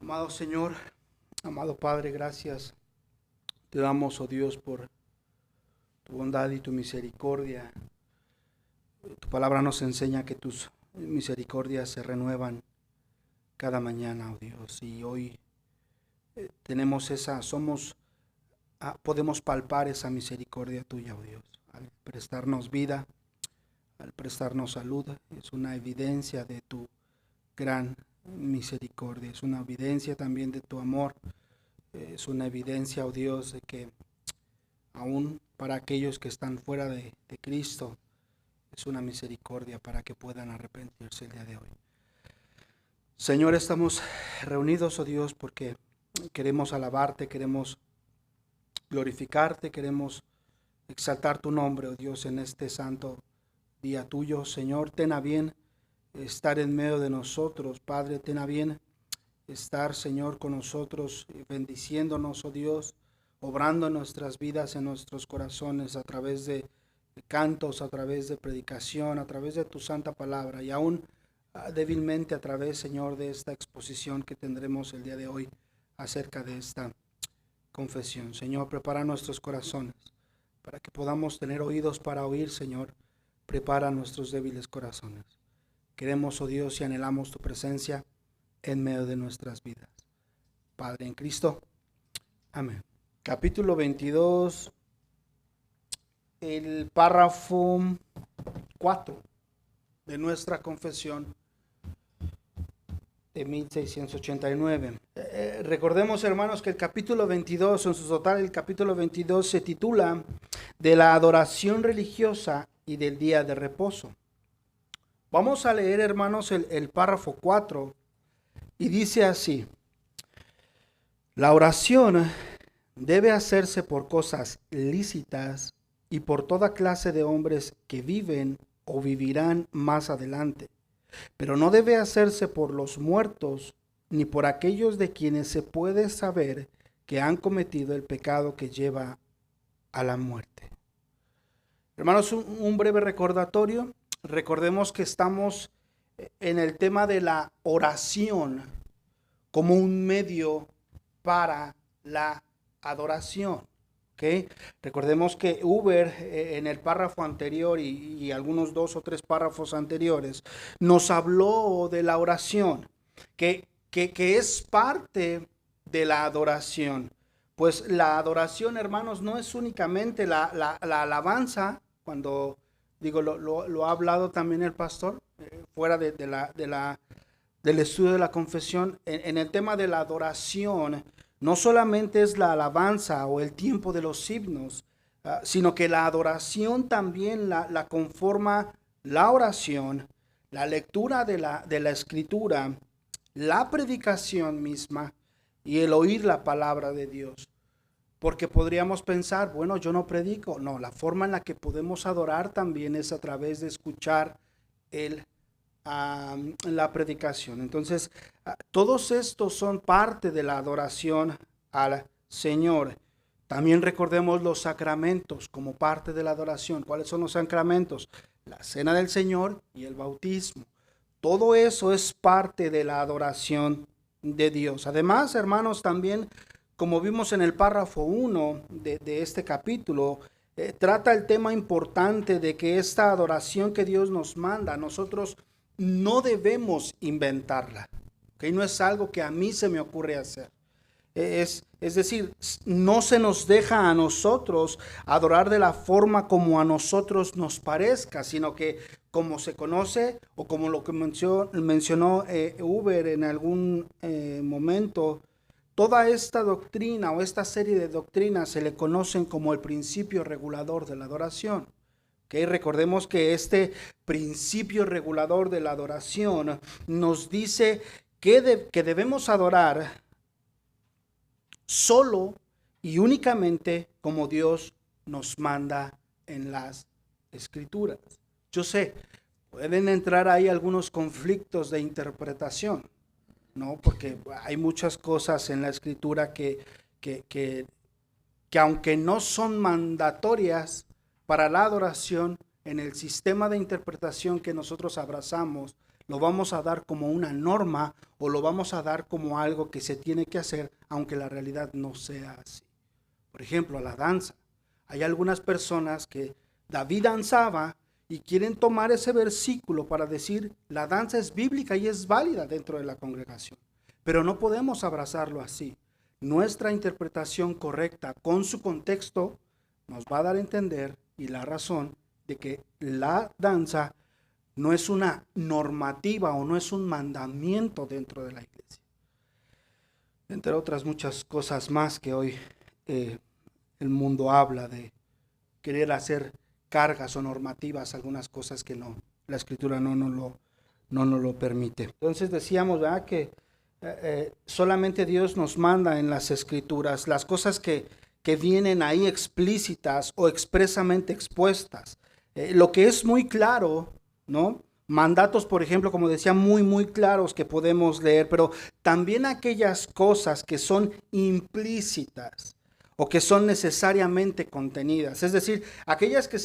Amado Señor, amado Padre, gracias te damos, oh Dios, por tu bondad y tu misericordia. Tu palabra nos enseña que tus misericordias se renuevan cada mañana, oh Dios. Y hoy tenemos podemos palpar esa misericordia tuya, oh Dios. Al prestarnos vida, al prestarnos salud, es una evidencia de tu gran misericordia, es una evidencia también de tu amor. Es una evidencia, oh Dios, de que aún para aquellos que están fuera de Cristo, es una misericordia para que puedan arrepentirse el día de hoy. Señor, estamos reunidos, oh Dios, porque queremos alabarte, queremos glorificarte, queremos exaltar tu nombre, oh Dios, en este santo día tuyo. Señor, ten a bien estar en medio de nosotros. Padre, ten a bien estar, Señor, con nosotros, bendiciéndonos, oh Dios, obrando en nuestras vidas, en nuestros corazones, a través de cantos, a través de predicación, a través de tu santa palabra y aún débilmente a través, Señor, de esta exposición que tendremos el día de hoy acerca de esta confesión. Señor, prepara nuestros corazones para que podamos tener oídos para oír, Señor. Prepara nuestros débiles corazones. Queremos, oh Dios, y anhelamos tu presencia en medio de nuestras vidas. Padre en Cristo. Amén. Capítulo 22, el párrafo 4 de nuestra confesión de 1689. Recordemos, hermanos, que el capítulo 22, en su total el capítulo 22 se titula de la adoración religiosa y del día de reposo. Vamos a leer, hermanos, el párrafo 4 y dice así: la oración debe hacerse por cosas lícitas y por toda clase de hombres que viven o vivirán más adelante, pero no debe hacerse por los muertos ni por aquellos de quienes se puede saber que han cometido el pecado que lleva a la muerte. Hermanos, un breve recordatorio. Recordemos que estamos en el tema de la oración como un medio para la adoración. ¿Okay? Recordemos que Uber en el párrafo anterior y algunos 2 o 3 párrafos anteriores nos habló de la oración, que es parte de la adoración. Pues la adoración, hermanos, no es únicamente la alabanza, cuando digo, lo ha hablado también el pastor, fuera del estudio de la confesión, en el tema de la adoración. No solamente es la alabanza o el tiempo de los himnos, sino que la adoración también la conforma la oración, la lectura de la escritura, la predicación misma y el oír la palabra de Dios. Porque podríamos pensar, bueno, yo no predico. No, la forma en la que podemos adorar también es a través de escuchar la predicación. Entonces, todos estos son parte de la adoración al Señor. También recordemos los sacramentos como parte de la adoración. ¿Cuáles son los sacramentos? La cena del Señor y el bautismo. Todo eso es parte de la adoración de Dios. Además, hermanos, también, como vimos en el párrafo 1 de este capítulo, trata el tema importante de que esta adoración que Dios nos manda, nosotros no debemos inventarla, ¿okay? No es algo que a mí se me ocurre hacer. Es decir, no se nos deja a nosotros adorar de la forma como a nosotros nos parezca, sino que como se conoce o como lo que mencionó Uber en algún momento, toda esta doctrina o esta serie de doctrinas se le conocen como el principio regulador de la adoración. Okay, recordemos que este principio regulador de la adoración nos dice que debemos adorar solo y únicamente como Dios nos manda en las Escrituras. Yo sé, pueden entrar ahí algunos conflictos de interpretación, ¿no? Porque hay muchas cosas en la Escritura que aunque no son mandatorias para la adoración, en el sistema de interpretación que nosotros abrazamos, lo vamos a dar como una norma o lo vamos a dar como algo que se tiene que hacer, aunque la realidad no sea así. Por ejemplo, la danza. Hay algunas personas que David danzaba y quieren tomar ese versículo para decir la danza es bíblica y es válida dentro de la congregación. Pero no podemos abrazarlo así. Nuestra interpretación correcta con su contexto nos va a dar a entender y la razón de que la danza no es una normativa o no es un mandamiento dentro de la iglesia. Entre otras muchas cosas más que hoy el mundo habla de querer hacer cargas o normativas, algunas cosas que no, la escritura no nos lo permite. Entonces decíamos, ¿verdad?, que solamente Dios nos manda en las escrituras las cosas que vienen ahí explícitas o expresamente expuestas. Lo que es muy claro, ¿no? Mandatos, por ejemplo, como decía, muy claros que podemos leer, pero también aquellas cosas que son implícitas o que son necesariamente contenidas, es decir, aquellas que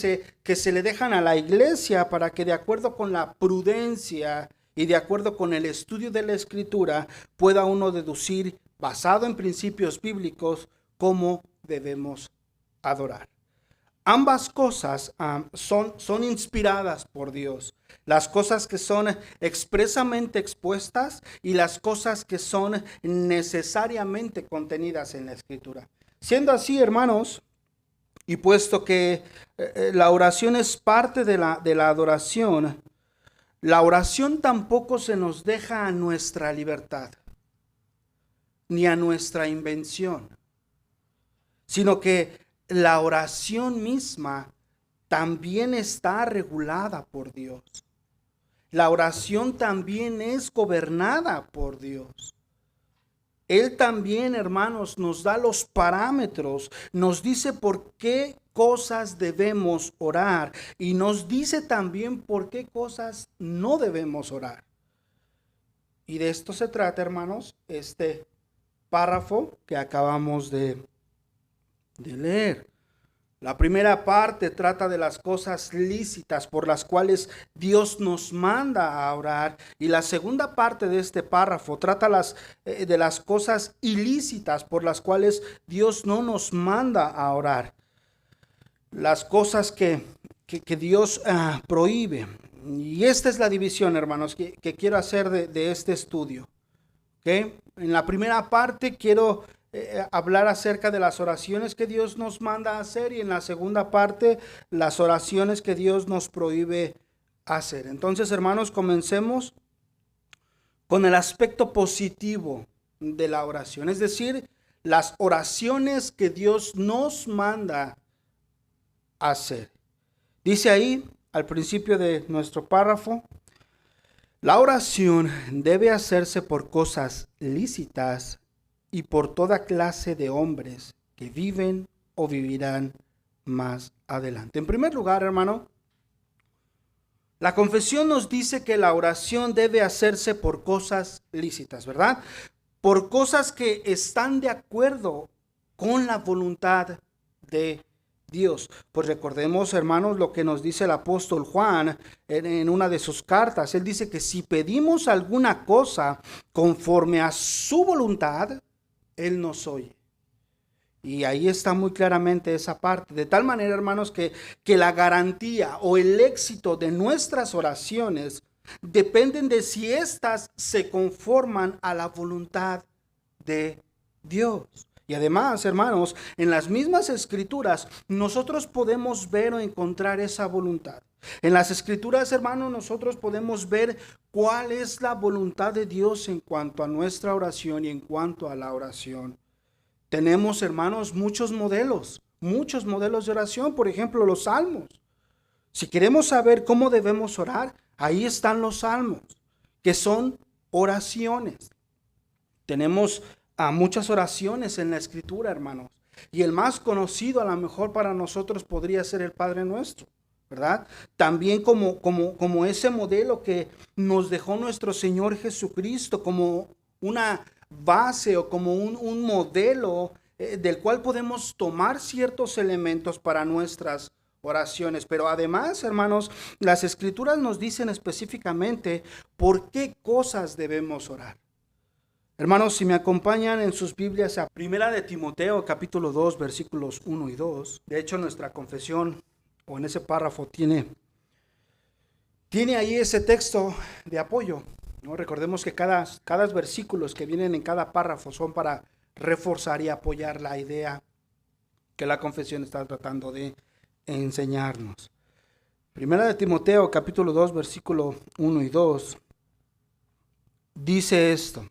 se le dejan a la iglesia para que de acuerdo con la prudencia y de acuerdo con el estudio de la escritura pueda uno deducir, basado en principios bíblicos, cómo debemos adorar. Ambas cosas son inspiradas por Dios. Las cosas que son expresamente expuestas y las cosas que son necesariamente contenidas en la escritura. Siendo así, hermanos, y puesto que la oración es parte de la adoración, la oración tampoco se nos deja a nuestra libertad, ni a nuestra invención, sino que la oración misma también está regulada por Dios. La oración también es gobernada por Dios. Él también, hermanos, nos da los parámetros, nos dice por qué cosas debemos orar y nos dice también por qué cosas no debemos orar. Y de esto se trata, hermanos, este párrafo que acabamos de leer. La primera parte trata de las cosas lícitas por las cuales Dios nos manda a orar, y la segunda parte de este párrafo trata de las cosas ilícitas por las cuales Dios no nos manda a orar. Las cosas que Dios prohíbe. Y esta es la división, hermanos, que quiero hacer de este estudio. ¿Okay? En la primera parte quiero hablar acerca de las oraciones que Dios nos manda a hacer, y en la segunda parte las oraciones que Dios nos prohíbe hacer. Entonces, hermanos, comencemos con el aspecto positivo de la oración, es decir, las oraciones que Dios nos manda a hacer. Dice ahí al principio de nuestro párrafo: la oración debe hacerse por cosas lícitas y por toda clase de hombres que viven o vivirán más adelante. En primer lugar, hermano, la confesión nos dice que la oración debe hacerse por cosas lícitas, ¿verdad? Por cosas que están de acuerdo con la voluntad de Dios. Pues recordemos, hermanos, lo que nos dice el apóstol Juan en una de sus cartas. Él dice que si pedimos alguna cosa conforme a su voluntad, Él nos oye. Y ahí está muy claramente esa parte. De tal manera, hermanos, que la garantía o el éxito de nuestras oraciones dependen de si éstas se conforman a la voluntad de Dios. Y además, hermanos, en las mismas escrituras nosotros podemos ver o encontrar esa voluntad. En las escrituras, hermanos, nosotros podemos ver cuál es la voluntad de Dios en cuanto a nuestra oración y en cuanto a la oración. Tenemos, hermanos, muchos modelos de oración. Por ejemplo, los salmos. Si queremos saber cómo debemos orar, ahí están los salmos, que son oraciones. Tenemos muchas oraciones en la escritura, hermanos. Y el más conocido a lo mejor para nosotros podría ser el Padre Nuestro, ¿verdad? También como ese modelo que nos dejó nuestro Señor Jesucristo, como una base o como un modelo del cual podemos tomar ciertos elementos para nuestras oraciones. Pero además, hermanos, las Escrituras nos dicen específicamente por qué cosas debemos orar. Hermanos, si me acompañan en sus Biblias a Primera de Timoteo, capítulo 2, versículos 1 y 2. De hecho, nuestra confesión, o en ese párrafo, tiene ahí ese texto de apoyo, ¿no? Recordemos que cada versículos que vienen en cada párrafo son para reforzar y apoyar la idea que la confesión está tratando de enseñarnos. Primera de Timoteo, capítulo 2, versículo 1 y 2, dice esto: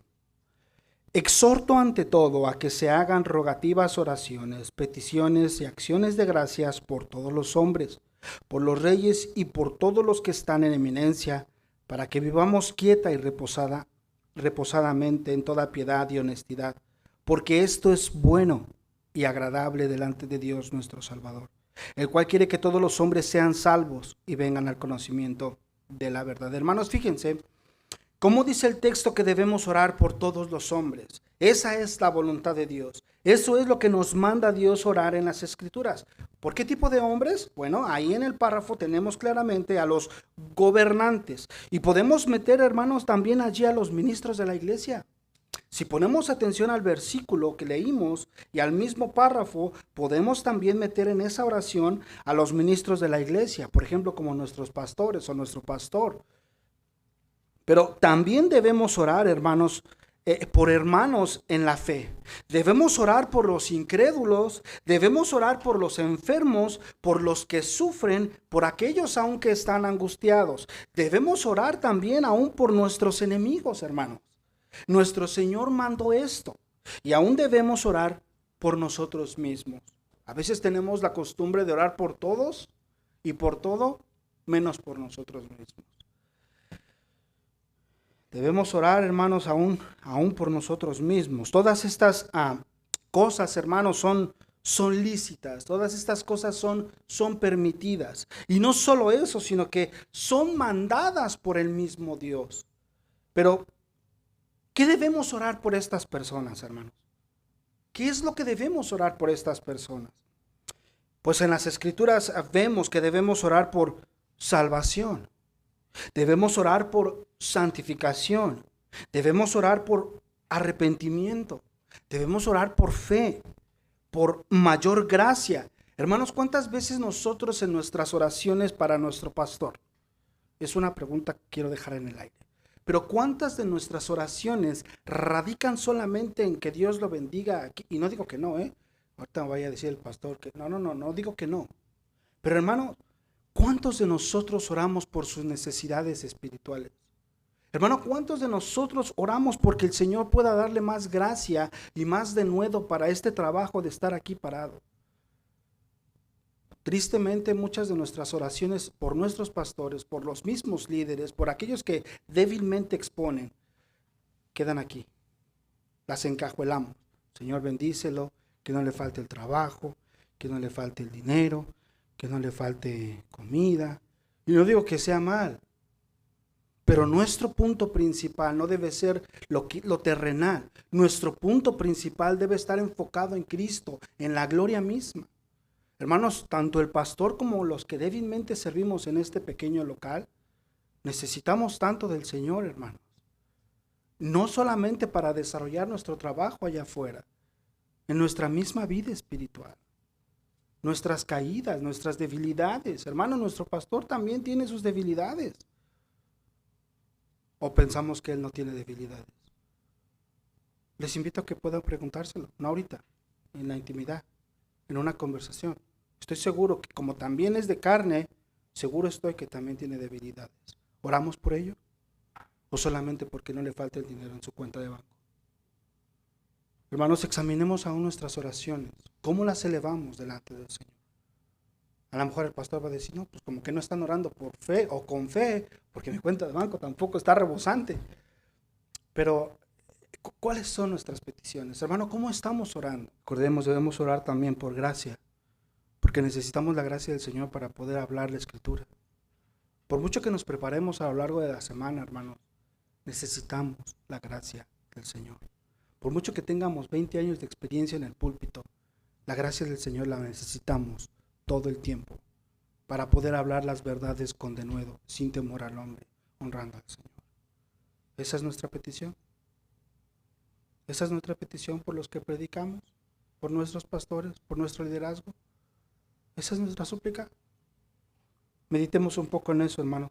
exhorto ante todo a que se hagan rogativas, oraciones, peticiones y acciones de gracias por todos los hombres, por los reyes y por todos los que están en eminencia, para que vivamos quieta y reposadamente en toda piedad y honestidad, porque esto es bueno y agradable delante de Dios nuestro Salvador, el cual quiere que todos los hombres sean salvos y vengan al conocimiento de la verdad. Hermanos, fíjense cómo dice el texto que debemos orar por todos los hombres. Esa es la voluntad de Dios. Eso es lo que nos manda Dios orar en las Escrituras. ¿Por qué tipo de hombres? Bueno, ahí en el párrafo tenemos claramente a los gobernantes. Y podemos meter, hermanos, también allí a los ministros de la iglesia. Si ponemos atención al versículo que leímos y al mismo párrafo, podemos también meter en esa oración a los ministros de la iglesia, por ejemplo, como nuestros pastores o nuestro pastor. Pero también debemos orar, hermanos, por hermanos en la fe. Debemos orar por los incrédulos, debemos orar por los enfermos, por los que sufren, por aquellos aún que están angustiados. Debemos orar también aún por nuestros enemigos, hermanos. Nuestro Señor mandó esto y aún debemos orar por nosotros mismos. A veces tenemos la costumbre de orar por todos y por todo, menos por nosotros mismos. Debemos orar, hermanos, aún por nosotros mismos. Todas estas cosas, hermanos, son lícitas. Todas estas cosas son permitidas. Y no solo eso, sino que son mandadas por el mismo Dios. Pero, ¿qué debemos orar por estas personas, hermanos? ¿Qué es lo que debemos orar por estas personas? Pues en las Escrituras vemos que debemos orar por salvación. Debemos orar por santificación. Debemos orar por arrepentimiento. Debemos orar por fe, por mayor gracia. Hermanos, ¿cuántas veces nosotros en nuestras oraciones para nuestro pastor? Es una pregunta que quiero dejar en el aire. Pero ¿cuántas de nuestras oraciones radican solamente en que Dios lo bendiga aquí? Y no digo que no, ahorita vaya a decir el pastor que no digo que no. Pero hermano, ¿cuántos de nosotros oramos por sus necesidades espirituales? Hermano, ¿cuántos de nosotros oramos porque el Señor pueda darle más gracia y más denuedo para este trabajo de estar aquí parado? Tristemente, muchas de nuestras oraciones por nuestros pastores, por los mismos líderes, por aquellos que débilmente exponen, quedan aquí. Las encajuelamos. Señor, bendícelo, que no le falte el trabajo, que no le falte el dinero, que no le falte comida. Y no digo que sea mal, pero nuestro punto principal no debe ser lo terrenal. Nuestro punto principal debe estar enfocado en Cristo, en la gloria misma. Hermanos, tanto el pastor como los que débilmente servimos en este pequeño local, necesitamos tanto del Señor, hermanos. No solamente para desarrollar nuestro trabajo allá afuera, en nuestra misma vida espiritual. Nuestras caídas, nuestras debilidades. Hermano, nuestro pastor también tiene sus debilidades. ¿O pensamos que él no tiene debilidades? Les invito a que puedan preguntárselo, no ahorita, en la intimidad, en una conversación. Estoy seguro que como también es de carne, seguro estoy que también tiene debilidades. ¿Oramos por ello? ¿O solamente porque no le falta el dinero en su cuenta de banco? Hermanos, examinemos aún nuestras oraciones. ¿Cómo las elevamos delante del Señor? A lo mejor el pastor va a decir, no, pues como que no están orando por fe o con fe, porque mi cuenta de banco tampoco está rebosante. Pero, ¿cuáles son nuestras peticiones? Hermano, ¿cómo estamos orando? Recordemos, debemos orar también por gracia, porque necesitamos la gracia del Señor para poder hablar la Escritura. Por mucho que nos preparemos a lo largo de la semana, hermanos, necesitamos la gracia del Señor. Por mucho que tengamos 20 años de experiencia en el púlpito, la gracia del Señor la necesitamos todo el tiempo. para poder hablar las verdades con denuedo, sin temor al hombre, honrando al Señor. Esa es nuestra petición. Esa es nuestra petición por los que predicamos, por nuestros pastores, por nuestro liderazgo. Esa es nuestra súplica. Meditemos un poco en eso, hermanos.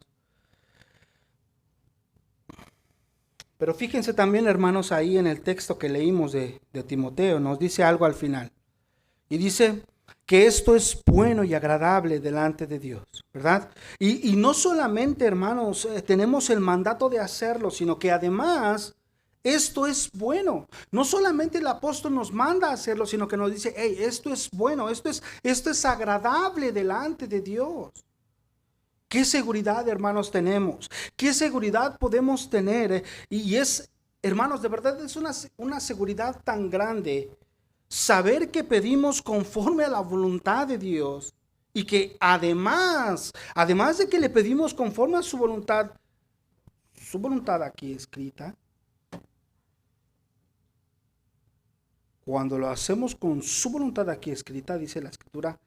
Pero fíjense también, hermanos, ahí en el texto que leímos de Timoteo, nos dice algo al final. Y dice que esto es bueno y agradable delante de Dios, ¿verdad? Y no solamente, hermanos, tenemos el mandato de hacerlo, sino que además esto es bueno. No solamente el apóstol nos manda a hacerlo, sino que nos dice, hey, esto es bueno, esto es agradable delante de Dios. ¿Qué seguridad, hermanos, tenemos? ¿Qué seguridad podemos tener? Y es, hermanos, de verdad es una seguridad tan grande. Saber que pedimos conforme a la voluntad de Dios y que además de que le pedimos conforme a su voluntad aquí escrita, cuando lo hacemos con su voluntad aquí escrita, dice la Escritura,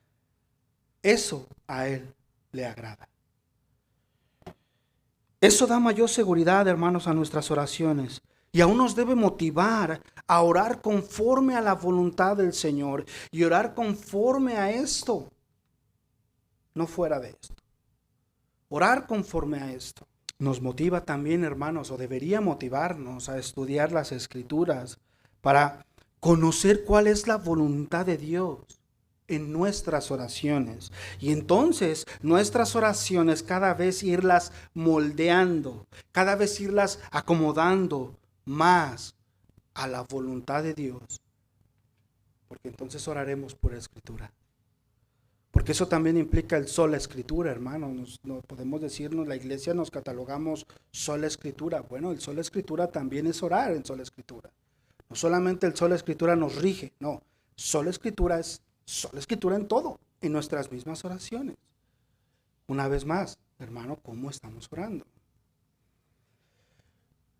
eso a Él le agrada. Eso da mayor seguridad, hermanos, a nuestras oraciones. Y aún nos debe motivar a orar conforme a la voluntad del Señor y orar conforme a esto, no fuera de esto. Orar conforme a esto. Nos motiva también, hermanos, o debería motivarnos a estudiar las Escrituras para conocer cuál es la voluntad de Dios en nuestras oraciones. Y entonces nuestras oraciones cada vez irlas moldeando, cada vez irlas acomodando más a la voluntad de Dios. Porque entonces oraremos por Escritura. Porque eso también implica el sola Escritura, hermanos. No podemos decirnos, la iglesia nos catalogamos sola Escritura. Bueno, el sola Escritura también es orar en sola Escritura. No solamente el sola Escritura nos rige, no. Sola Escritura es sola Escritura en todo, en nuestras mismas oraciones. Una vez más, hermano, ¿cómo estamos orando?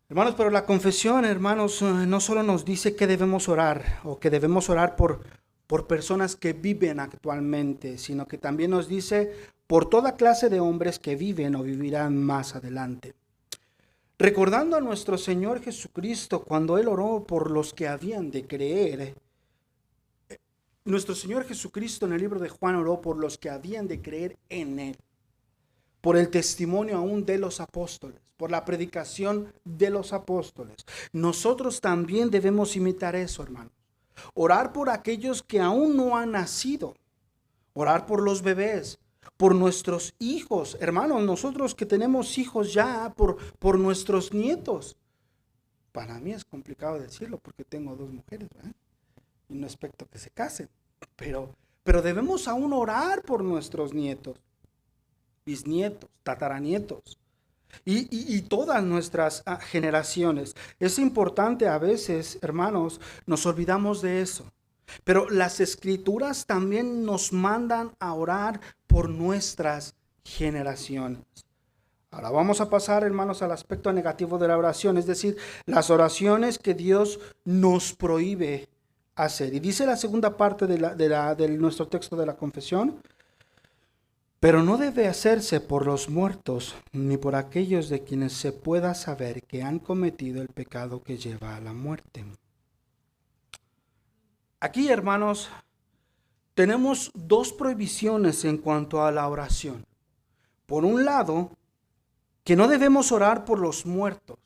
Hermanos, pero la confesión, hermanos, no solo nos dice que debemos orar o que debemos orar por personas que viven actualmente, sino que también nos dice por toda clase de hombres que viven o vivirán más adelante. Recordando a nuestro Señor Jesucristo cuando Él oró por los que habían de creer, nuestro Señor Jesucristo en el libro de Juan oró por los que habían de creer en Él, por el testimonio aún de los apóstoles, por la predicación de los apóstoles. Nosotros también debemos imitar eso, hermanos. Orar por aquellos que aún no han nacido, orar por los bebés, por nuestros hijos, hermanos, nosotros que tenemos hijos ya, por nuestros nietos. Para mí es complicado decirlo porque tengo 2 mujeres, ¿verdad? Y no expecto que se casen, pero debemos aún orar por nuestros nietos, bisnietos, tataranietos y todas nuestras generaciones. Es importante a veces, hermanos, nos olvidamos de eso, pero las Escrituras también nos mandan a orar por nuestras generaciones. Ahora vamos a pasar, hermanos, al aspecto negativo de la oración, es decir, las oraciones que Dios nos prohíbe hacer. Y dice la segunda parte de nuestro texto de la confesión: pero no debe hacerse por los muertos, ni por aquellos de quienes se pueda saber que han cometido el pecado que lleva a la muerte. Aquí, hermanos, tenemos 2 prohibiciones en cuanto a la oración. Por un lado, que no debemos orar por los muertos,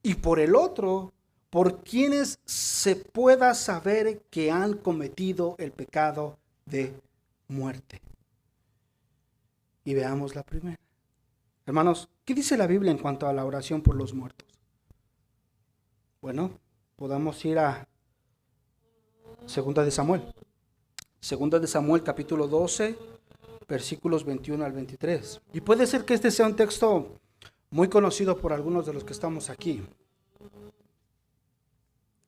y por el otro, por quienes se pueda saber que han cometido el pecado de muerte. Y veamos la primera. Hermanos, ¿qué dice la Biblia en cuanto a la oración por los muertos? Bueno, podamos ir a 2 de Samuel. 2 de Samuel capítulo 12, versículos 21 al 23. Y puede ser que este sea un texto muy conocido por algunos de los que estamos aquí.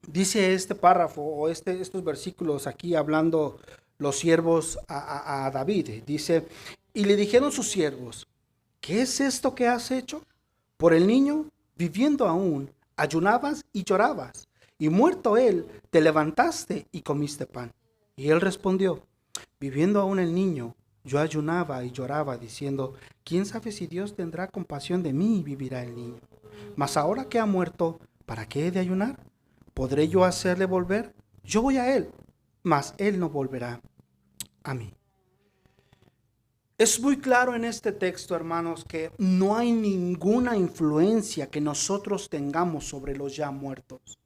Dice este párrafo o estos versículos aquí hablando los siervos a David. Dice: y le dijeron sus siervos: ¿qué es esto que has hecho? Por el niño, viviendo aún, ayunabas y llorabas, y muerto él, te levantaste y comiste pan. Y él respondió: viviendo aún el niño, yo ayunaba y lloraba diciendo, ¿quién sabe si Dios tendrá compasión de mí y vivirá el niño? Mas ahora que ha muerto, ¿para qué he de ayunar? ¿Podré yo hacerle volver? Yo voy a él, mas él no volverá a mí. Es muy claro en este texto, hermanos, que no hay ninguna influencia que nosotros tengamos sobre los ya muertos.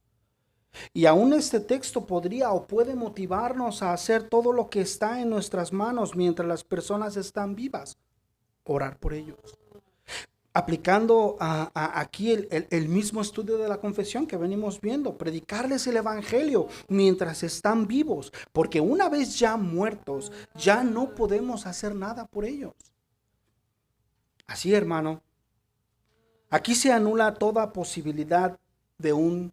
Y aún este texto podría o puede motivarnos a hacer todo lo que está en nuestras manos mientras las personas están vivas. Orar por ellos. Aplicando aquí el mismo estudio de la confesión que venimos viendo, predicarles el evangelio mientras están vivos, porque una vez ya muertos, ya no podemos hacer nada por ellos. Así, hermano, aquí se anula toda posibilidad de un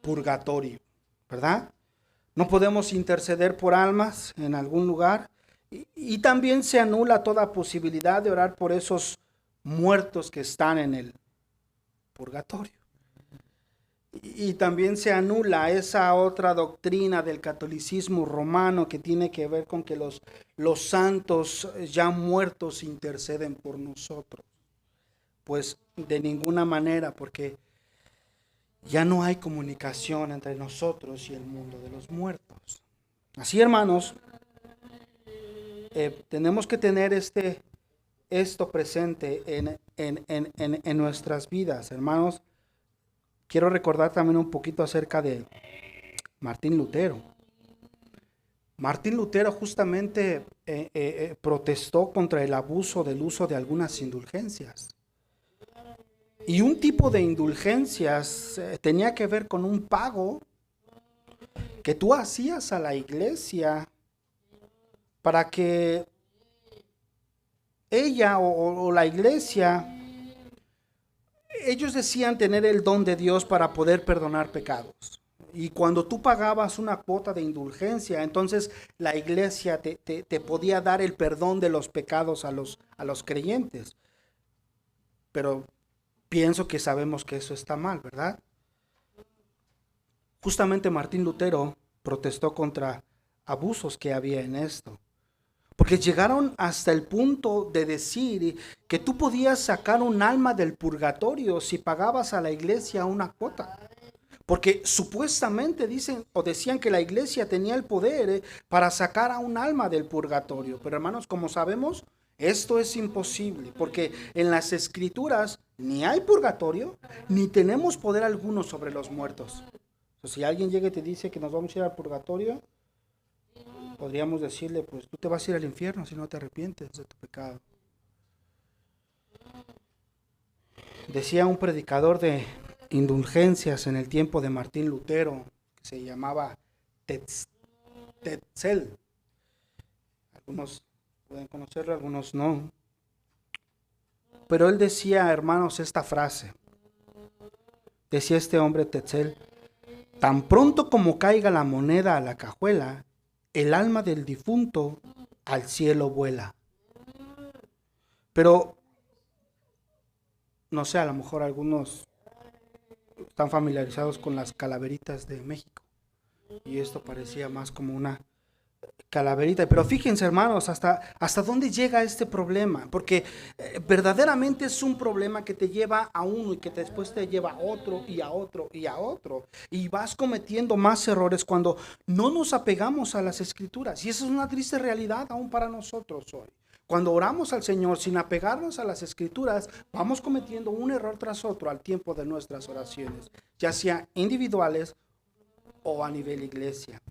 purgatorio, ¿verdad? No podemos interceder por almas en algún lugar y también se anula toda posibilidad de orar por esos muertos que están en el purgatorio. Y también se anula esa otra doctrina del catolicismo romano que tiene que ver con que los santos ya muertos interceden por nosotros. Pues de ninguna manera, porque ya no hay comunicación entre nosotros y el mundo de los muertos. Así, hermanos, tenemos que tener esto presente en nuestras vidas, hermanos. Quiero recordar también un poquito acerca de Martín Lutero. Martín Lutero justamente protestó contra el abuso del uso de algunas indulgencias. Y un tipo de indulgencias tenía que ver con un pago que tú hacías a la iglesia para que ella o la iglesia, ellos decían tener el don de Dios para poder perdonar pecados. Y cuando tú pagabas una cuota de indulgencia, entonces la iglesia te podía dar el perdón de los pecados a los creyentes. Pero pienso que sabemos que eso está mal, ¿verdad? Justamente Martín Lutero protestó contra abusos que había en esto. Porque llegaron hasta el punto de decir que tú podías sacar un alma del purgatorio si pagabas a la iglesia una cuota. Porque supuestamente dicen o decían que la iglesia tenía el poder para sacar a un alma del purgatorio. Pero hermanos, como sabemos, esto es imposible. Porque en las escrituras ni hay purgatorio, ni tenemos poder alguno sobre los muertos. O sea, si alguien llega y te dice que nos vamos a ir al purgatorio, podríamos decirle, pues tú te vas a ir al infierno si no te arrepientes de tu pecado. Decía un predicador de indulgencias en el tiempo de Martín Lutero, que se llamaba Tetzel. Algunos pueden conocerlo, algunos no. Pero él decía, hermanos, esta frase. Decía este hombre Tetzel, tan pronto como caiga la moneda a la cajuela, el alma del difunto al cielo vuela. Pero, no sé, a lo mejor algunos están familiarizados con las calaveritas de México. Y esto parecía más como una calaverita. Pero fíjense, hermanos, hasta dónde llega este problema. Porque verdaderamente es un problema que te lleva a uno y que después te lleva a otro y a otro y a otro. Y vas cometiendo más errores cuando no nos apegamos a las escrituras. Y esa es una triste realidad aún para nosotros hoy. Cuando oramos al Señor sin apegarnos a las escrituras, vamos cometiendo un error tras otro al tiempo de nuestras oraciones, ya sea individuales o a nivel iglesia.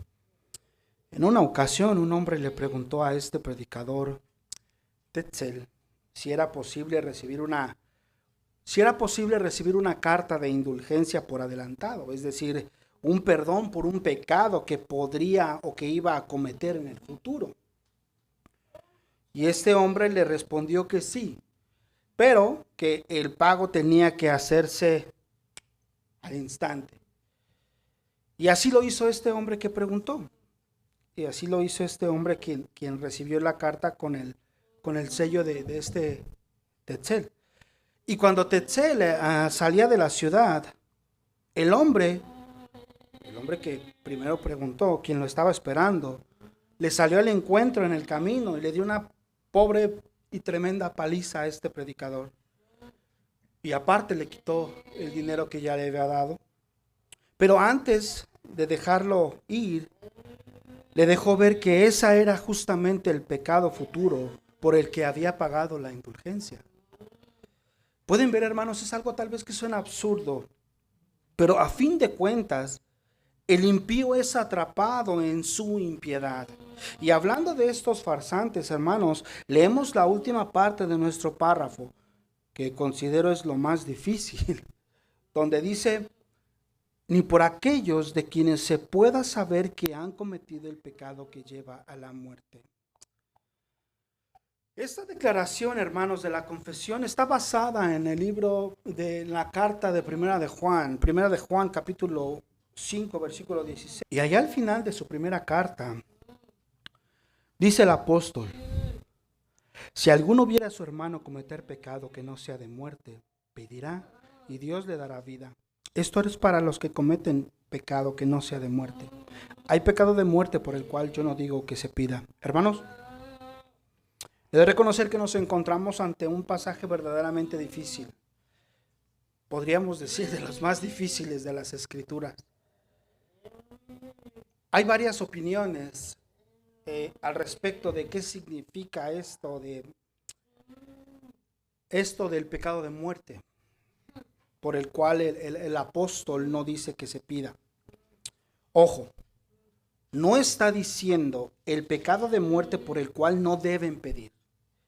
En una ocasión, un hombre le preguntó a este predicador Tetzel si era posible recibir una carta de indulgencia por adelantado, es decir, un perdón por un pecado que podría o que iba a cometer en el futuro. Y este hombre le respondió que sí, pero que el pago tenía que hacerse al instante. Y así lo hizo este hombre que preguntó. Y así lo hizo este hombre quien recibió la carta con el sello de este Tetzel. Y cuando Tetzel salía de la ciudad, el hombre que primero preguntó, quien lo estaba esperando, le salió al encuentro en el camino y le dio una pobre y tremenda paliza a este predicador. Y aparte le quitó el dinero que ya le había dado. Pero antes de dejarlo ir, le dejó ver que esa era justamente el pecado futuro por el que había pagado la indulgencia. Pueden ver, hermanos, es algo tal vez que suena absurdo, pero a fin de cuentas, el impío es atrapado en su impiedad. Y hablando de estos farsantes, hermanos, leemos la última parte de nuestro párrafo, que considero es lo más difícil, donde dice: ni por aquellos de quienes se pueda saber que han cometido el pecado que lleva a la muerte. Esta declaración, hermanos, de la confesión está basada en el libro de la carta de Primera de Juan capítulo 5, versículo 16. Y allá al final de su primera carta, dice el apóstol: si alguno viera a su hermano cometer pecado que no sea de muerte, pedirá y Dios le dará vida. Esto es para los que cometen pecado que no sea de muerte. Hay pecado de muerte por el cual yo no digo que se pida. Hermanos, he de reconocer que nos encontramos ante un pasaje verdaderamente difícil. Podríamos decir de los más difíciles de las Escrituras. Hay varias opiniones al respecto de qué significa esto del pecado de muerte, por el cual el apóstol no dice que se pida. Ojo, no está diciendo el pecado de muerte por el cual no deben pedir.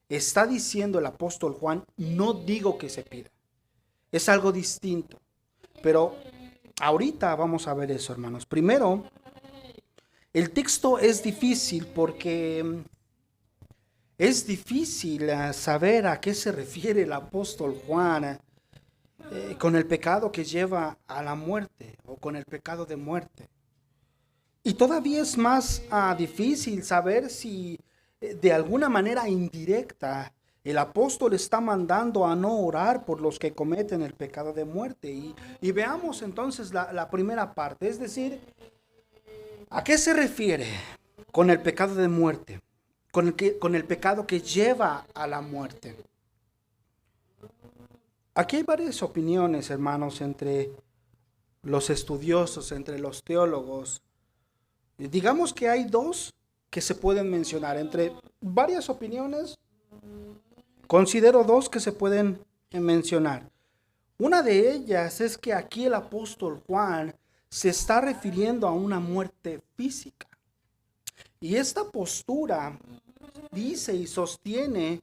Está diciendo el apóstol Juan: no digo que se pida. Es algo distinto. Pero ahorita vamos a ver eso, hermanos. Primero, el texto es difícil porque es difícil saber a qué se refiere el apóstol Juan con el pecado que lleva a la muerte o con el pecado de muerte. Y todavía es más difícil saber si de alguna manera indirecta el apóstol está mandando a no orar por los que cometen el pecado de muerte. Y veamos entonces la primera parte, es decir, ¿a qué se refiere con el pecado de muerte? Con el pecado que lleva a la muerte. Aquí hay varias opiniones, hermanos, entre los estudiosos, entre los teólogos. Digamos que hay dos que se pueden mencionar. Entre varias opiniones, considero dos que se pueden mencionar. Una de ellas es que aquí el apóstol Juan se está refiriendo a una muerte física. Y esta postura dice y sostiene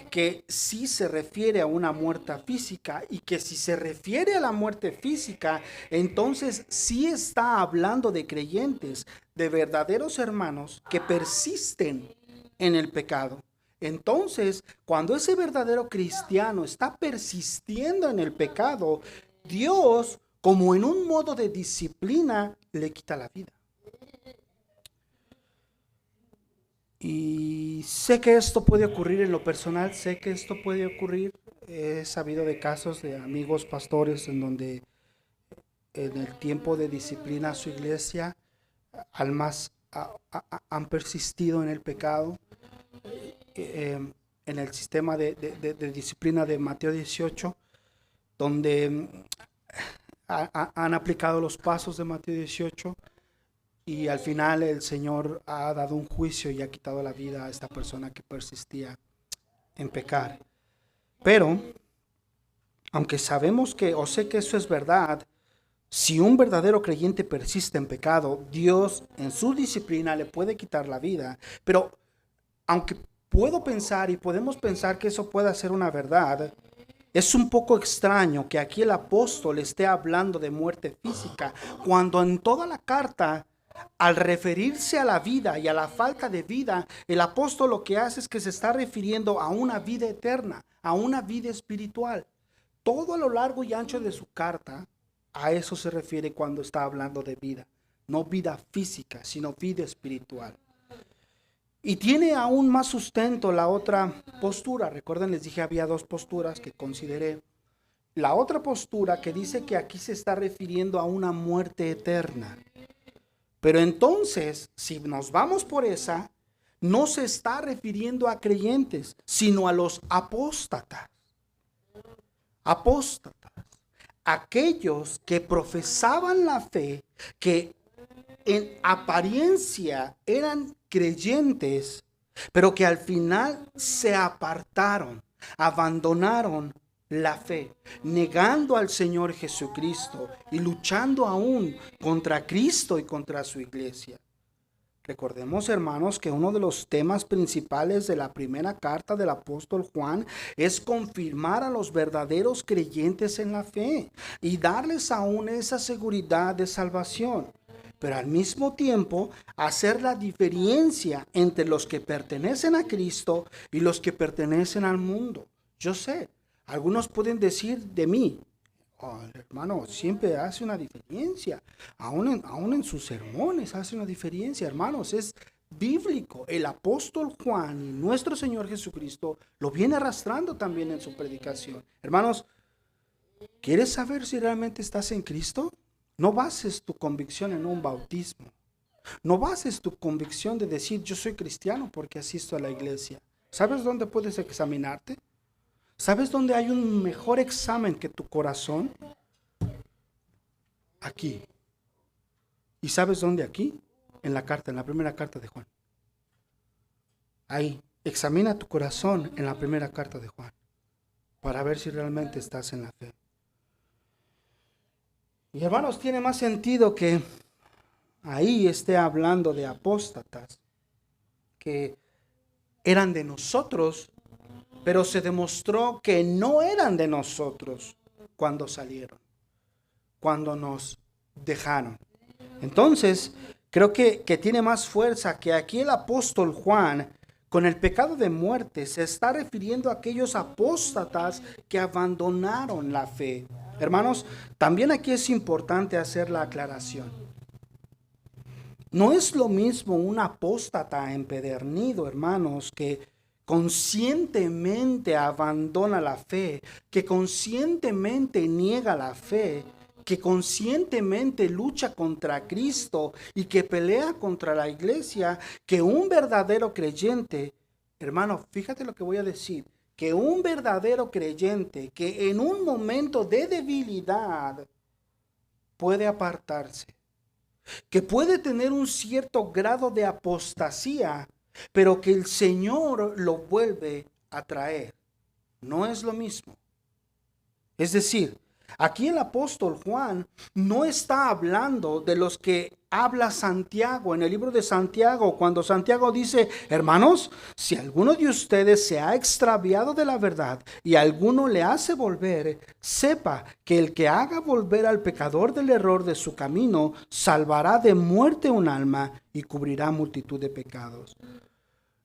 que sí se refiere a una muerte física, y que si se refiere a la muerte física, entonces sí está hablando de creyentes, de verdaderos hermanos que persisten en el pecado. Entonces, cuando ese verdadero cristiano está persistiendo en el pecado, Dios, como en un modo de disciplina, le quita la vida. Y sé que esto puede ocurrir en lo personal, sé que esto puede ocurrir. He sabido de casos de amigos pastores en donde en el tiempo de disciplina a su iglesia, almas han persistido en el pecado. En el sistema de disciplina de Mateo 18, donde han aplicado los pasos de Mateo 18, y al final el Señor ha dado un juicio y ha quitado la vida a esta persona que persistía en pecar. Pero, aunque sabemos que, o sé que eso es verdad, si un verdadero creyente persiste en pecado, Dios en su disciplina le puede quitar la vida. Pero, aunque puedo pensar y podemos pensar que eso pueda ser una verdad, es un poco extraño que aquí el apóstol esté hablando de muerte física, cuando en toda la carta, al referirse a la vida y a la falta de vida, el apóstol lo que hace es que se está refiriendo a una vida eterna, a una vida espiritual. Todo a lo largo y ancho de su carta, a eso se refiere cuando está hablando de vida. No vida física, sino vida espiritual. Y tiene aún más sustento la otra postura. Recuerden, les dije, había dos posturas que consideré. La otra postura que dice que aquí se está refiriendo a una muerte eterna. Pero entonces, si nos vamos por esa, no se está refiriendo a creyentes, sino a los apóstatas. Apóstatas. Aquellos que profesaban la fe, que en apariencia eran creyentes, pero que al final se apartaron, abandonaron la fe, negando al Señor Jesucristo y luchando aún contra Cristo y contra su iglesia. Recordemos, hermanos, que uno de los temas principales de la primera carta del apóstol Juan es confirmar a los verdaderos creyentes en la fe y darles aún esa seguridad de salvación, pero al mismo tiempo hacer la diferencia entre los que pertenecen a Cristo y los que pertenecen al mundo. Yo sé, algunos pueden decir de mí, oh, hermano, siempre hace una diferencia, aún en sus sermones hace una diferencia, hermanos, es bíblico. El apóstol Juan y nuestro Señor Jesucristo lo viene arrastrando también en su predicación. Hermanos, ¿quieres saber si realmente estás en Cristo? No bases tu convicción en un bautismo. No bases tu convicción de decir yo soy cristiano porque asisto a la iglesia. ¿Sabes dónde puedes examinarte? ¿Sabes dónde hay un mejor examen que tu corazón? Aquí. ¿Y sabes dónde aquí? En la primera carta de Juan. Ahí, examina tu corazón en la primera carta de Juan para ver si realmente estás en la fe. Y hermanos, tiene más sentido que ahí esté hablando de apóstatas que eran de nosotros, pero se demostró que no eran de nosotros cuando salieron, cuando nos dejaron. Entonces, creo que tiene más fuerza que aquí el apóstol Juan, con el pecado de muerte, se está refiriendo a aquellos apóstatas que abandonaron la fe. Hermanos, también aquí es importante hacer la aclaración. No es lo mismo un apóstata empedernido, hermanos, que conscientemente abandona la fe, que conscientemente niega la fe, que conscientemente lucha contra Cristo y que pelea contra la iglesia, que un verdadero creyente. Hermano, fíjate lo que voy a decir, que un verdadero creyente que en un momento de debilidad puede apartarse, que puede tener un cierto grado de apostasía, pero que el Señor lo vuelve a traer. No es lo mismo. Es decir, aquí el apóstol Juan no está hablando de los que habla Santiago en el libro de Santiago, cuando Santiago dice, hermanos, si alguno de ustedes se ha extraviado de la verdad y alguno le hace volver, sepa que el que haga volver al pecador del error de su camino, salvará de muerte un alma y cubrirá multitud de pecados.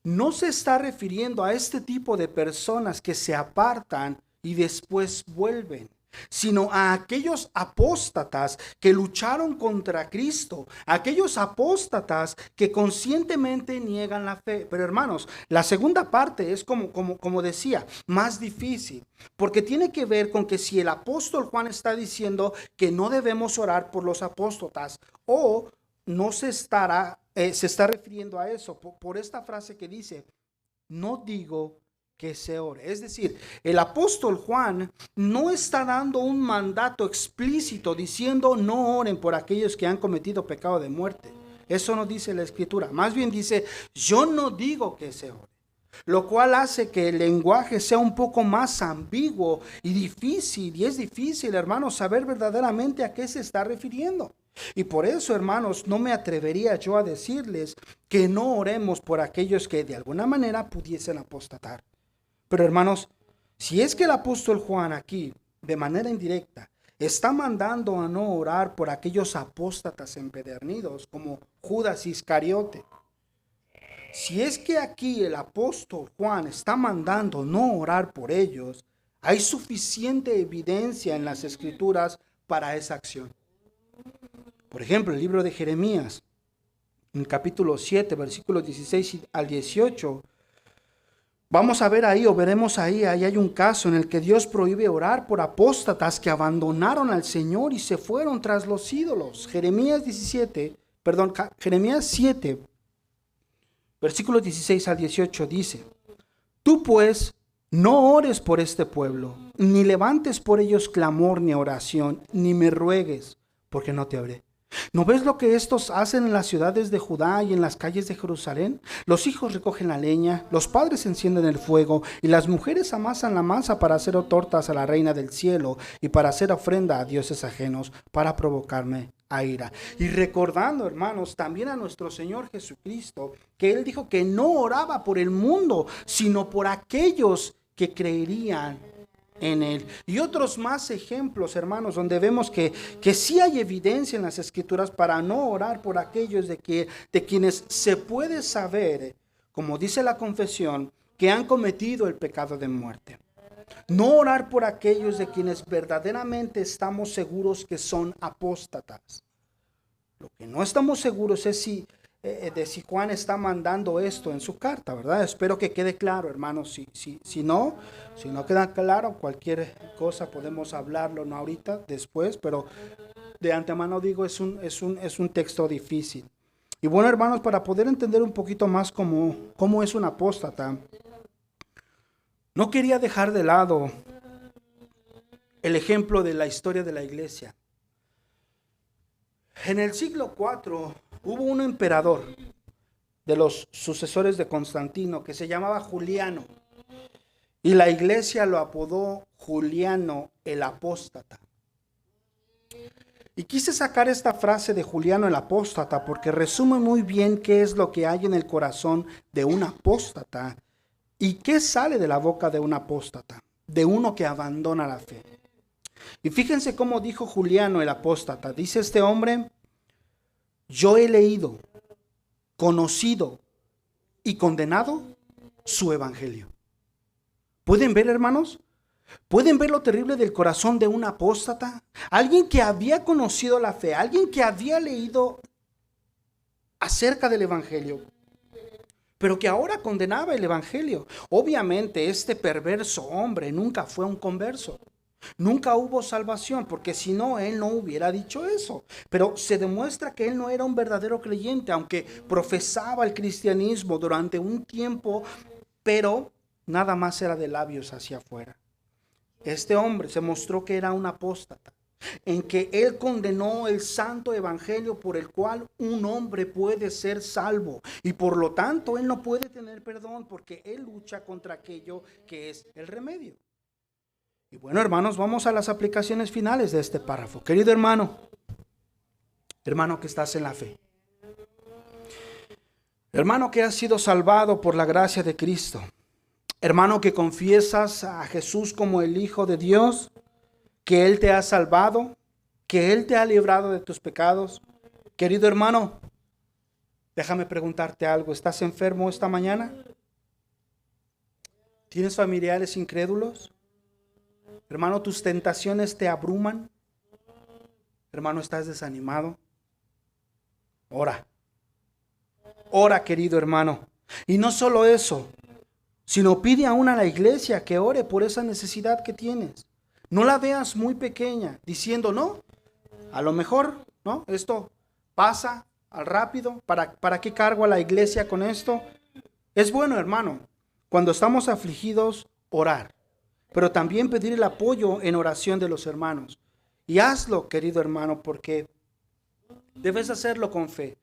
No se está refiriendo a este tipo de personas que se apartan y después vuelven, sino a aquellos apóstatas que lucharon contra Cristo, aquellos apóstatas que conscientemente niegan la fe. Pero hermanos, la segunda parte es como decía, más difícil, porque tiene que ver con que si el apóstol Juan está diciendo que no debemos orar por los apóstatas, o no se está refiriendo a eso por esta frase que dice, no digo que se ore. Es decir, el apóstol Juan no está dando un mandato explícito diciendo no oren por aquellos que han cometido pecado de muerte. Eso no dice la escritura. Más bien dice, yo no digo que se ore. Lo cual hace que el lenguaje sea un poco más ambiguo y difícil. Y es difícil, hermanos, saber verdaderamente a qué se está refiriendo. Y por eso, hermanos, no me atrevería yo a decirles que no oremos por aquellos que de alguna manera pudiesen apostatar. Pero hermanos, si es que el apóstol Juan aquí, de manera indirecta, está mandando a no orar por aquellos apóstatas empedernidos como Judas Iscariote, si es que aquí el apóstol Juan está mandando no orar por ellos, hay suficiente evidencia en las escrituras para esa acción. Por ejemplo, el libro de Jeremías, en capítulo 7, versículos 16 al 18, vamos a ver ahí, o veremos ahí hay un caso en el que Dios prohíbe orar por apóstatas que abandonaron al Señor y se fueron tras los ídolos. Jeremías 17, Jeremías 7, versículos 16 al 18 dice: Tú pues no ores por este pueblo, ni levantes por ellos clamor ni oración, ni me ruegues, porque no te oiré. ¿No ves lo que estos hacen en las ciudades de Judá y en las calles de Jerusalén? Los hijos recogen la leña, los padres encienden el fuego, y las mujeres amasan la masa para hacer tortas a la reina del cielo y para hacer ofrenda a dioses ajenos, para provocarme a ira. Y recordando, hermanos, también a nuestro Señor Jesucristo, que Él dijo que no oraba por el mundo, sino por aquellos que creerían en Él. Y otros más ejemplos, hermanos, donde vemos que sí hay evidencia en las Escrituras para no orar por aquellos de quienes se puede saber, como dice la confesión, que han cometido el pecado de muerte. No orar por aquellos de quienes verdaderamente estamos seguros que son apóstatas. Lo que no estamos seguros es de si Juan está mandando esto en su carta, ¿verdad? Espero que quede claro, hermanos. Si no queda claro, cualquier cosa podemos hablarlo, no ahorita, después, pero de antemano digo, es un texto difícil. Y bueno, hermanos, para poder entender un poquito más cómo es un apóstata, no quería dejar de lado el ejemplo de la historia de la iglesia. En el siglo IV hubo un emperador de los sucesores de Constantino que se llamaba Juliano, y la iglesia lo apodó Juliano el Apóstata. Y quise sacar esta frase de Juliano el Apóstata porque resume muy bien qué es lo que hay en el corazón de un apóstata y qué sale de la boca de un apóstata, de uno que abandona la fe. Y fíjense cómo dijo Juliano el Apóstata. Dice este hombre: yo he leído, conocido y condenado su evangelio. ¿Pueden ver, hermanos? ¿Pueden ver lo terrible del corazón de un apóstata? Alguien que había conocido la fe, alguien que había leído acerca del evangelio, pero que ahora condenaba el evangelio. Obviamente este perverso hombre nunca fue un converso. Nunca hubo salvación, porque si no, él no hubiera dicho eso. Pero se demuestra que él no era un verdadero creyente, aunque profesaba el cristianismo durante un tiempo, pero nada más era de labios hacia afuera. Este hombre se mostró que era un apóstata, en que él condenó el santo evangelio por el cual un hombre puede ser salvo, y por lo tanto él no puede tener perdón, porque él lucha contra aquello que es el remedio. Y bueno, hermanos, vamos a las aplicaciones finales de este párrafo. Querido hermano que estás en la fe, hermano que has sido salvado por la gracia de Cristo, hermano que confiesas a Jesús como el Hijo de Dios, que Él te ha salvado, que Él te ha librado de tus pecados. Querido hermano, déjame preguntarte algo. ¿Estás enfermo esta mañana? ¿Tienes familiares incrédulos? Hermano, tus tentaciones te abruman. Hermano, ¿estás desanimado? Ora, querido hermano. Y no solo eso, sino pide aún a la iglesia que ore por esa necesidad que tienes. No la veas muy pequeña, diciendo, no, a lo mejor, no, esto pasa al rápido. ¿Para qué cargo a la iglesia con esto? Es bueno, hermano, cuando estamos afligidos, orar, pero también pedir el apoyo en oración de los hermanos. Y hazlo, querido hermano, porque debes hacerlo con fe,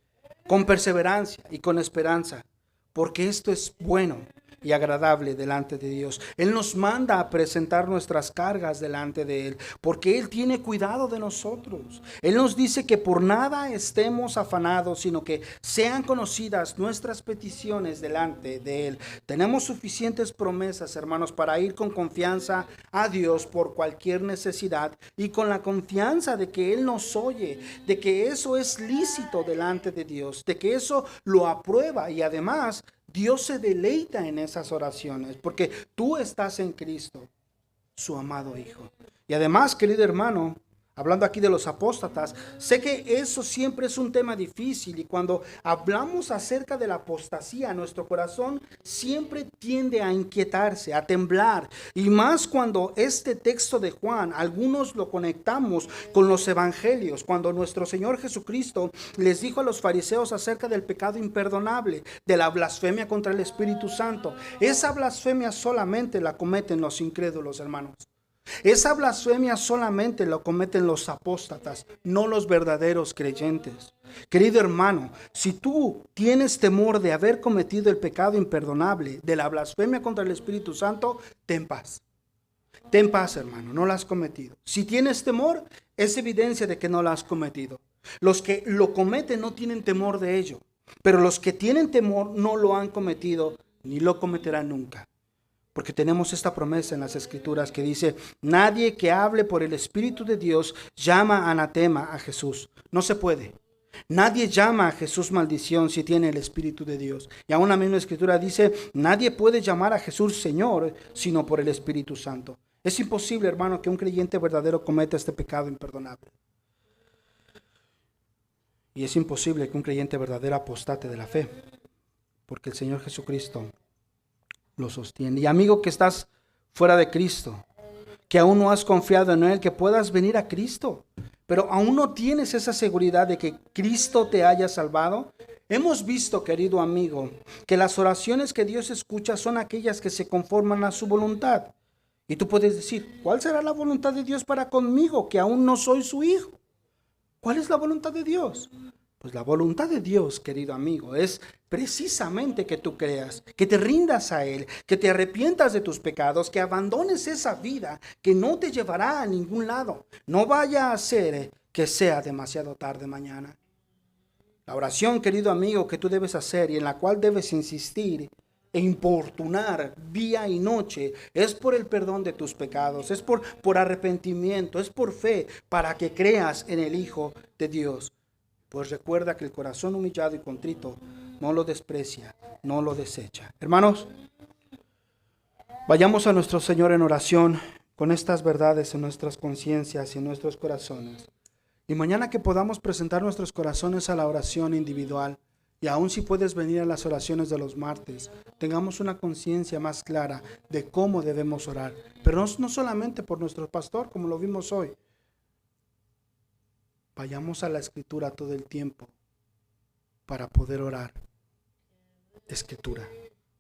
con perseverancia y con esperanza, porque esto es bueno y agradable delante de Dios. Él nos manda a presentar nuestras cargas delante de Él, porque Él tiene cuidado de nosotros. Él nos dice que por nada estemos afanados, sino que sean conocidas nuestras peticiones delante de Él. Tenemos suficientes promesas, hermanos, para ir con confianza a Dios por cualquier necesidad, y con la confianza de que Él nos oye, de que eso es lícito delante de Dios, de que eso lo aprueba, y además Dios se deleita en esas oraciones, porque tú estás en Cristo, su amado Hijo. Y además, querido hermano, hablando aquí de los apóstatas. Sé que eso siempre es un tema difícil y cuando hablamos acerca de la apostasía, nuestro corazón siempre tiende a inquietarse, a temblar. Y más cuando este texto de Juan, algunos lo conectamos con los evangelios, cuando nuestro Señor Jesucristo les dijo a los fariseos acerca del pecado imperdonable, de la blasfemia contra el Espíritu Santo. Esa blasfemia solamente la cometen los incrédulos, hermanos. Esa blasfemia solamente lo cometen los apóstatas, no los verdaderos creyentes. Querido hermano, si tú tienes temor de haber cometido el pecado imperdonable, de la blasfemia contra el Espíritu Santo, ten paz. Ten paz, hermano, no la has cometido. Si tienes temor, es evidencia de que no la has cometido. Los que lo cometen no tienen temor de ello, pero los que tienen temor no lo han cometido ni lo cometerán nunca. Porque tenemos esta promesa en las Escrituras que dice: nadie que hable por el Espíritu de Dios llama anatema a Jesús. No se puede. Nadie llama a Jesús maldición si tiene el Espíritu de Dios. Y aún la misma Escritura dice: nadie puede llamar a Jesús Señor sino por el Espíritu Santo. Es imposible, hermano, que un creyente verdadero cometa este pecado imperdonable. Y es imposible que un creyente verdadero apostate de la fe, porque el Señor Jesucristo lo sostiene. Y amigo que estás fuera de Cristo, que aún no has confiado en Él, que puedas venir a Cristo, pero aún no tienes esa seguridad de que Cristo te haya salvado. Hemos visto, querido amigo, que las oraciones que Dios escucha son aquellas que se conforman a su voluntad. Y tú puedes decir: ¿cuál será la voluntad de Dios para conmigo, que aún no soy su hijo? ¿Cuál es la voluntad de Dios? Pues la voluntad de Dios, querido amigo, es precisamente que tú creas, que te rindas a Él, que te arrepientas de tus pecados, que abandones esa vida que no te llevará a ningún lado. No vaya a ser que sea demasiado tarde mañana. La oración, querido amigo, que tú debes hacer y en la cual debes insistir e importunar día y noche, es por el perdón de tus pecados, es por arrepentimiento, es por fe, para que creas en el Hijo de Dios. Pues recuerda que el corazón humillado y contrito no lo desprecia, no lo desecha. Hermanos, vayamos a nuestro Señor en oración con estas verdades en nuestras conciencias y en nuestros corazones. Y mañana que podamos presentar nuestros corazones a la oración individual, y aun si puedes venir a las oraciones de los martes, tengamos una conciencia más clara de cómo debemos orar. Pero no solamente por nuestro pastor, como lo vimos hoy. Vayamos a la Escritura todo el tiempo para poder orar Escritura.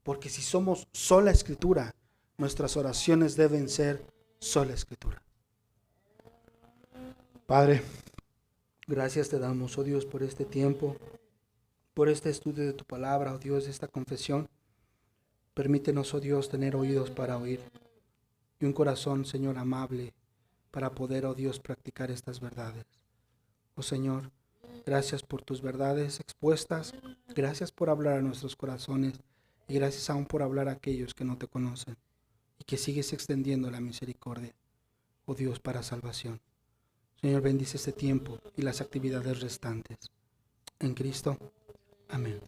Porque si somos sola Escritura, nuestras oraciones deben ser sola Escritura. Padre, gracias te damos, oh Dios, por este tiempo, por este estudio de tu palabra, oh Dios, de esta confesión. Permítenos, oh Dios, tener oídos para oír y un corazón, Señor, amable para poder, oh Dios, practicar estas verdades. Oh Señor, gracias por tus verdades expuestas, gracias por hablar a nuestros corazones y gracias aún por hablar a aquellos que no te conocen y que sigues extendiendo la misericordia, oh Dios, para salvación. Señor, bendice este tiempo y las actividades restantes. En Cristo, amén.